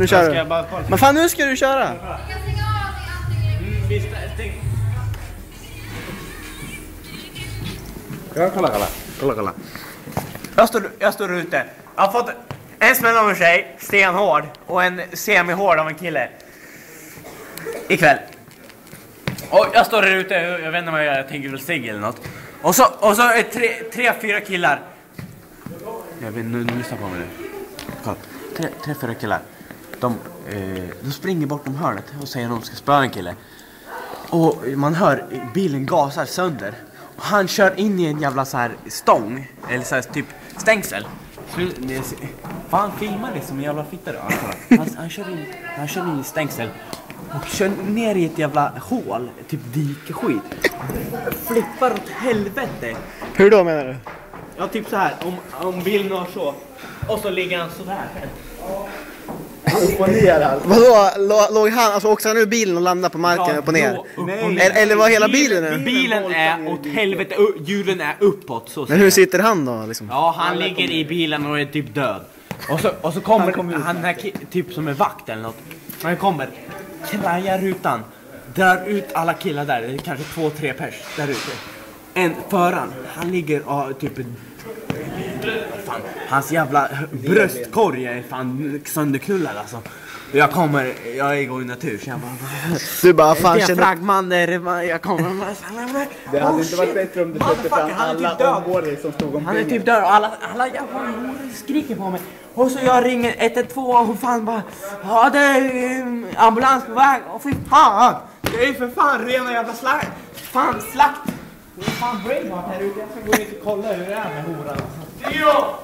Nu kör du. Men fan, nu ska du köra. Ja, kolla. Jag står ute. Jag har fått en smäll av en tjej, stenhård, och en semihård av en kille. Ikväll. Och jag står där ute, jag vet inte vad jag tänker väl cigg eller något. Och så är tre, fyra killar. Jag vet nu lyssna på mig nu. Kolla. Tre, fyra killar. De springer bort om hörnet och säger att de ska spöa en kille. Och man hör bilen gasar sönder. Och han kör in i en jävla så här stång. Eller så här typ stängsel. Fan, filmar det som en jävla fitta då. Han kör in i stängsel. Och kör ner i ett jävla hål. Typ dikeskit. Flippar åt helvete. Hur då menar du? Ja, typ så här. Om bilen har så. Och så ligger han så där. Vadå? Låg han, alltså åkte han ur bilen och landade på marken upp och ner? Eller var hela bilen nu? Bilen är åt helvete, hjulen är uppåt så. Men hur sitter han då liksom? Ja, han ligger i bilen och är typ död. Och så kommer han här typ som en vakt eller något. Han kommer, krajar rutan, drar ut alla killar där. Det är kanske 2-3 pers där ute. En föraren, han ligger och typ fan, hans jävla bröstkorg är fan sönderknullad alltså. Jag är igång i natur så jag bara... Du bara fan känner... Jag kommer... Det hade inte varit bättre om du släppte fram alla omgårdare som stod omkring. Han är typ död och alla jävla skriker på mig. Och så jag ringer 112 och fan bara... Ja, det är ambulans på väg. Och fy fan! Det är för fan rena jävla slakt. Fan slakt! Det är fan brainwash här ute. Jag ska gå ut och kolla hur det är med horan. Ja,